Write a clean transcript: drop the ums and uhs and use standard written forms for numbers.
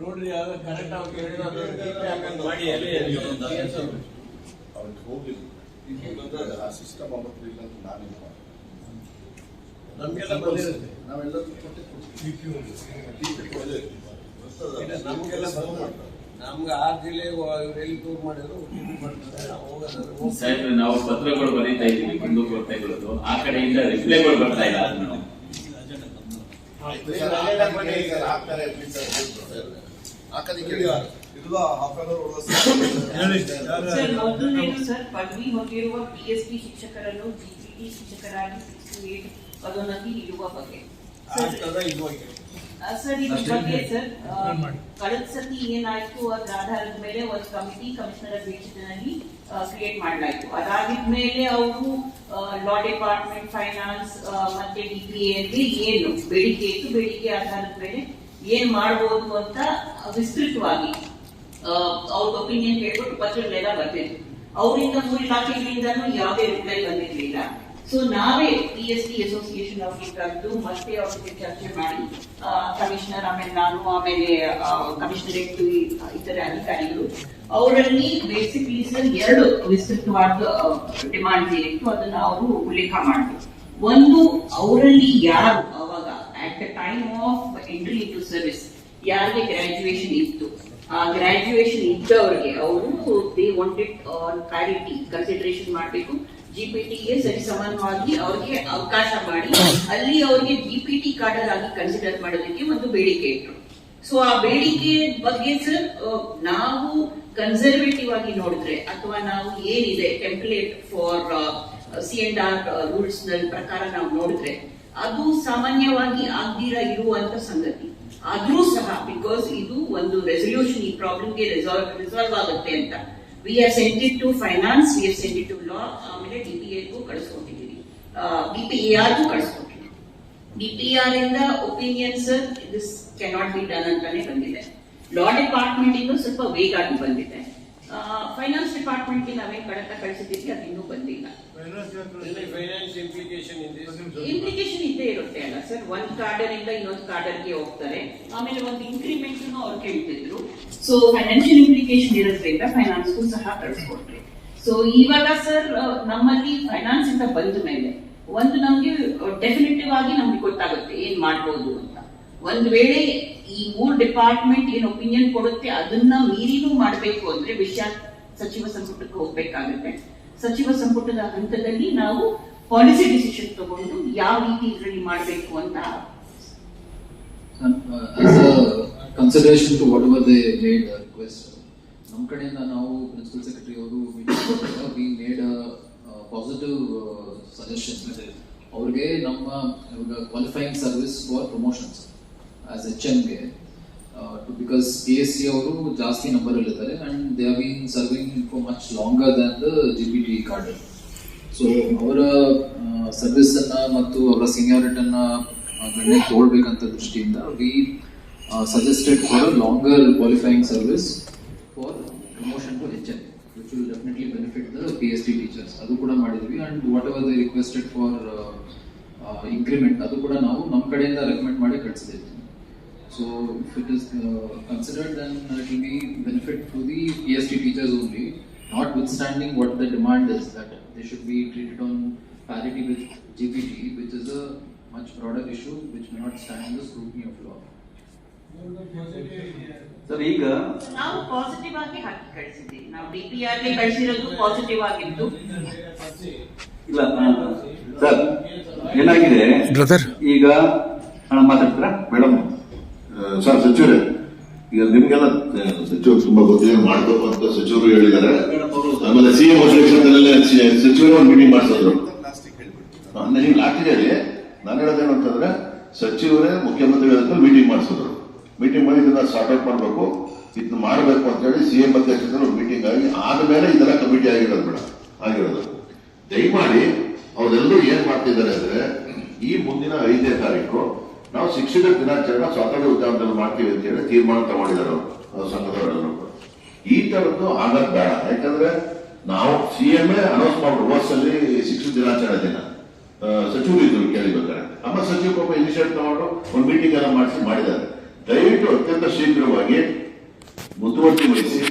ನೋಡ್ರಿ ಅದು ಕರೆಕ್ಟ್ ಆಗಿ ಹೇಳಿದ್ರು ಮಾಡಿ ಅವ್ರಿಗೆ ಹೋಗಿಲ್ಲ ಆ ಸಿಸ್ಟಮ್ ಅವತ್ತು ಇಲ್ಲ ಅಂತ ನಾನಿಲ್ಲ. ನಮಗೆಲ್ಲ ಬಂದಿರುತ್ತೆ, ನಾವೆಲ್ಲರೂ ನಮಗೆಲ್ಲ ನಮ್ಗೆ 6 ಜಿಲ್ಲೆ ಎಲ್ಲಿ ಟೂರ್ ಮಾಡಿದ್ರು ಸಾಹೇಬ್ರೆ, ನಾವು ಪತ್ರಗಳು ಬರೀತಾ ಇದ್ದೀವಿ ಕುಂದುಕೊರತೆಗಳದ್ದು, ಆ ಕಡೆಯಿಂದ ರಿಪ್ಲೈಗಳು ಬರ್ತಾ ಇಲ್ಲ. ಅದನ್ನು ಸರ್ ಪದವಿ ಹೊಂದಿರುವ PSP ಶಿಕ್ಷಕರನ್ನು GPT ಶಿಕ್ಷಕರಾಗಿ 6 to 8 ಪದೋನ್ನತಿ ನೀಡುವ ಬಗ್ಗೆ ಸರ್, ಇದ್ರ ಬಗ್ಗೆ ಸರ್ ಕಳೆದ ಸತಿ ಏನಾಯ್ತು ಅದ್ರ ಆಧಾರದ ಮೇಲೆ ಒಂದು ಕಮಿಟಿ ಕಮಿಷನರ್ ಅಧ್ಯಕ್ಷತೆಯಲ್ಲಿ ಕ್ರಿಯೇಟ್ ಮಾಡಲಾಯ್ತು. ಅದಾಗಿದ್ಮೇಲೆ ಅವರು ಲಾ ಡಿಪಾರ್ಟ್ಮೆಂಟ್, ಫೈನಾನ್ಸ್ ಮತ್ತೆ DPA ಅಲ್ಲಿ ಏನು ಬೇಡಿಕೆ ಇತ್ತು, ಬೇಡಿಕೆ ಆಧಾರದ ಮೇಲೆ ಏನ್ ಮಾಡಬಹುದು ಅಂತ ವಿಸ್ತೃತವಾಗಿ ಅವ್ರ ಒಪಿನಿಯನ್ ಹೇಳ್ಬಿಟ್ಟು ಪತ್ರಗಳೆಲ್ಲ ಬರ್ತಿದ್ರು. ಅವರಿಂದ 3 ಇಲಾಖೆಗಳಿಂದನೂ ಯಾವುದೇ ರಿಪ್ಲೈ ಬಂದಿರಲಿಲ್ಲ. ಸೊ ನಾವೇ PSP ಅಸೋಸಿಯೇಷನ್ ಅವ್ರಿಗೆ ಕರೆದು ಮತ್ತೆ ಅವ್ರಿಗೆ ಚರ್ಚೆ ಮಾಡಿ ಕಮಿಷನರ್, ಆಮೇಲೆ ನಾನು, ಆಮೇಲೆ ಕಮಿಷನರೇಟ್ ಇತರ ಅಧಿಕಾರಿಗಳು ಅವರಲ್ಲಿ ಬೇಸಿಕ್ಲಿ ಸರ್ 2 ವಿಸ್ತೃತವಾದ ಡಿಮಾಂಡ್ಸ್ ಏನಿತ್ತು ಅದನ್ನ ಅವರು ಉಲ್ಲೇಖ ಮಾಡಿದ್ರು. ಒಂದು, ಅವರಲ್ಲಿ ಯಾರು ಅವಾಗ at the time of entry into service ಯಾರಿಗೆ ಗ್ರಾಜುಯೇಷನ್ ಇತ್ತು, ಆ ಗ್ರಾಜುಯೇಷನ್ ಇದ್ದವರಿಗೆ ಅವರು ದೇ ವಾಂಟೆಡ್ ಪ್ಯಾರಿಟಿ ಕನ್ಸಿಡರೇಷನ್ ಮಾಡಬೇಕು, GPTಗೆ ಸರಿ ಸಮಾನವಾಗಿ ಅವ್ರಿಗೆ ಅವಕಾಶ ಮಾಡಿ ಅಲ್ಲಿ ಅವ್ರಿಗೆ GPT ಕಾರ್ಡರ್ ಆಗಿ ಕನ್ಸಿಡರ್ ಮಾಡೋದಕ್ಕೆ ಒಂದು ಬೇಡಿಕೆ ಇಟ್ರು. ಸೊ ಆ ಬೇಡಿಕೆ ಬಗ್ಗೆ ಸರ್ ನಾವು ಕನ್ಸರ್ವೇಟಿವ್ ಆಗಿ ನೋಡಿದ್ರೆ ಅಥವಾ ನಾವು ಏನಿದೆ ಟೆಂಪ್ಲೇಟ್ ಫಾರ್ C&R ರೂಲ್ಸ್ ಪ್ರಕಾರ ನಾವು ನೋಡಿದ್ರೆ ಅದು ಸಾಮಾನ್ಯವಾಗಿ ಆಗ್ದಿರ ಇರುವಂತ ಸಂಗತಿ. ಆದ್ರೂ ಸಹ ಬಿಕಾಸ್ ಇದು ಒಂದು ರೆಸಲ್ಯೂಷನ್ ಈ ಪ್ರಾಬ್ಲಮ್ಗೆ ರಿಸಾಲ್ವ್ ಆಗುತ್ತೆ ಅಂತ we have sent it to finance, we have sent it to law, ಆಮೇಲೆ DPA ಗೂ ಕಳಿಸ್ಕೊಟ್ಟಿದ್ದೀವಿ, DPAR ಗೂ ಕಳಿಸ್ಕೊಟ್ಟಿದ್ದೀವಿ. DPAR ಇಂದ opinion sir this cannot be done ಅಂತಾನೆ ಬಂದಿದೆ. ಲಾ ಡಿಪಾರ್ಟ್ಮೆಂಟ್ ಇಂದ ಸ್ವಲ್ಪ ವೇಗ್ ಆಗಿ ಬಂದಿದೆ. ಫೈನಾನ್ಸ್ ಡಿಪಾರ್ಟ್ಮೆಂಟ್ ಗೆ ನಾವೇನ್ ಕಡತ ಕಳಿಸಿದ್ದೀವಿ ಅದು ಇನ್ನೂ ಬಂದಿಲ್ಲ. ಇಂಪ್ಲಿಕೇಶನ್ ಇದ್ದೇ ಇರುತ್ತೆ ಅಲ್ಲ ಸರ್, ಒಂದ್ ಕಾರ್ಡರ್ ಇಂದ ಇನ್ನೊಂದು ಕಾರ್ಡರ್ಗೆ ಹೋಗ್ತಾರೆ, ಆಮೇಲೆ ಒಂದು ಇನ್ಕ್ರಿಮೆಂಟ್ ಅವ್ರು ಕೇಳ್ತಿದ್ರು. ಸೊ ಫೈನಾನ್ಷಿಯಲ್ ಇಂಪ್ಲಿಕೇಶನ್ ಇರೋದ್ರಿಂದ ಫೈನಾನ್ಸ್ಗೂ ಸಹ ಕಳಿಸ್ಕೊಟ್ರಿ. ಸೊ ಇವಾಗ ಸರ್ ನಮ್ಮಲ್ಲಿ ಫೈನಾನ್ಸ್ ಇಂದ ಬಂದ ಮೇಲೆ ಒಂದು ನಮ್ಗೆ ಡೆಫಿನೆಟಿವ್ ಆಗಿ ನಮ್ಗೆ ಗೊತ್ತಾಗುತ್ತೆ ಏನ್ ಮಾಡ್ಬೋದು ಅಂತ. ಒಂದ್ ವೇಳೆ ಈ 3 ಡಿಪಾರ್ಟ್ಮೆಂಟ್ ಏನ್ ಒಪಿನಿಯನ್ ಕೊಡುತ್ತೆ ಅದನ್ನ ಮೀರಿನೂ ಮಾಡಬೇಕು ಅಂದ್ರೆ ವಿಷಯ ಸಚಿವ ಸಂಪುಟಕ್ಕೆ ಹೋಗ್ಬೇಕಾಗುತ್ತೆ. ಸಚಿವ ಸಂಪುಟದ ಹಂತದಲ್ಲಿ ನಾವು ಪಾಲಿಸಿ ಡಿಸಿಷನ್ ತಗೊಂಡು ಯಾವ ರೀತಿ ಇದರಲ್ಲಿ ಮಾಡಬೇಕು ಅಂತ consideration to whatever they made request ನಮ್ಮ ಕಡೆಯಿಂದ ನಾವು ಪ್ರಿನ್ಸಿಪಲ್ ಸೆಕ್ರೆಟರಿ ಅವರು ವಿ ಮೇಡ್ ಪಾಸಿಟಿವ್ ಸಜೆಷನ್ ಅವ್ರಿಗೆ ನಮ್ಮ qualifying service for promotions as HMಗೆ ಬಿಕಾಸ್ PSC ಅವರು ಜಾಸ್ತಿ ನಂಬರ್ ಅಲ್ಲಿದ್ದಾರೆ and they have been serving for much longer than the GPT cadre. So ಅವರ ಸರ್ವಿಸ್ ಅನ್ನ ಮತ್ತು ಅವರ ಸೀನಿಯಾರಿಟನ್ನ ಗಣ್ಯಕ್ಕೆ ತಗೊಳ್ಬೇಕಂತ ದೃಷ್ಟಿಯಿಂದ we suggested for a longer qualifying service for promotion to HM, which will definitely benefit the PST teachers. ಅದು ಕೂಡ ಮಾಡಿದ್ವಿ and whatever they requested for increment ಅದು ಕೂಡ ನಾವು ನಮ್ಮ ಕಡೆಯಿಂದ ರೆಕಮೆಂಡ್ ಮಾಡಿ ಕಳಿಸಿದ್ದೀವಿ. So if it is considered, then it will be benefit to the PST teachers only, notwithstanding what the demand is that they should be treated on parity with GPT, which is a much broader issue which may not stand in the scrutiny of law. Sir ಈಗ ನಾವು positive ಆಗಿ ಹಾಕಿ ಕಳಿಸಿದ್ದೀವಿ. ನಾವು DPR ಗೆ ಕಳಿಸಿರೋದು positive ಆಗಿತ್ತು. ಇಲ್ಲ sir ಏನಾಗಿದೆ brother, ಈಗ ಮಾತಾಡ್ತೀರಾ ಮೇಡಮ್? ಸರ್ ಸಚಿವರೇ, ಈಗ ನಿಮ್ಗೆಲ್ಲ ಸಚಿವರು ತುಂಬಾ ಗೊತ್ತಿದೆ ಮಾಡಬೇಕು ಅಂತ ಸಚಿವರು ಹೇಳಿದ್ದಾರೆ. ಆಮೇಲೆ CM ಅಧಿವೇಶನದಲ್ಲೇ ಸಚಿವರು ಒಂದು ಮೀಟಿಂಗ್ ಮಾಡಿಸಿದ್ರು. ನೀವು ಲಾಸ್ಟ್ ಹೇಳಿ ನಾನು ಹೇಳೋದೇನು ಅಂತಂದ್ರೆ ಸಚಿವರೇ ಮುಖ್ಯಮಂತ್ರಿಗಳ ಮೀಟಿಂಗ್ ಮಾಡಿಸಿದ್ರು. ಮೀಟಿಂಗ್ ಮಾಡಿ ಇದನ್ನ ಸಾರ್ಟ್ ಔಟ್ ಮಾಡಬೇಕು, ಇದನ್ನ ಮಾಡಬೇಕು ಅಂತ ಹೇಳಿ CM ಅಧ್ಯಕ್ಷರಲ್ಲಿ ಒಂದು ಮೀಟಿಂಗ್ ಆಗಿ ಆದ್ಮೇಲೆ ಇದೆಲ್ಲ ಕಮಿಟಿ ಆಗಿರೋದು ಬೇಡ ಆಗಿರೋದು. ದಯಮಾಡಿ ಅವರೆಲ್ಲರೂ ಏನ್ ಮಾಡ್ತಿದ್ದಾರೆ ಅಂದ್ರೆ ಈ ಮುಂದಿನ 5ನೇ ತಾರೀಕು ನಾವು ಶಿಕ್ಷಕರ ದಿನಾಚರಣೆ ಸ್ವಾತಂತ್ರ್ಯ ಉದ್ಯಾನದಲ್ಲಿ ಮಾಡ್ತೀವಿ ಅಂತ ಹೇಳಿ ತೀರ್ಮಾನ ತಗೊಂಡಿದ್ದಾರೆ ಸಂಘದವರೆಲ್ಲರೂ. ಈ ತರದ್ದು ಆಗೋದ್ ಬೇಡ. ಯಾಕಂದ್ರೆ ನಾವು CM ಅನೌನ್ಸ್ ಮಾಡ್ರು ವರ್ಷದಲ್ಲಿ ಶಿಕ್ಷಕ ದಿನಾಚರಣೆ ದಿನ ಸಚಿವರು ಇದ್ರು ಕೇಳಿಬೇಕಾರೆ ನಮ್ಮ ಸಚಿವ ಪಾಪ ಇನಿಷಿಯೇಟ್ ತಗೊಂಡು ಒಂದು ಮೀಟಿಂಗ್ ಎಲ್ಲ ಮಾಡಿದ್ದಾರೆ. ದಯವಿಟ್ಟು ಅತ್ಯಂತ ಶೀಘ್ರವಾಗಿ ಮುತುವರ್ಜಿ ವಹಿಸಿ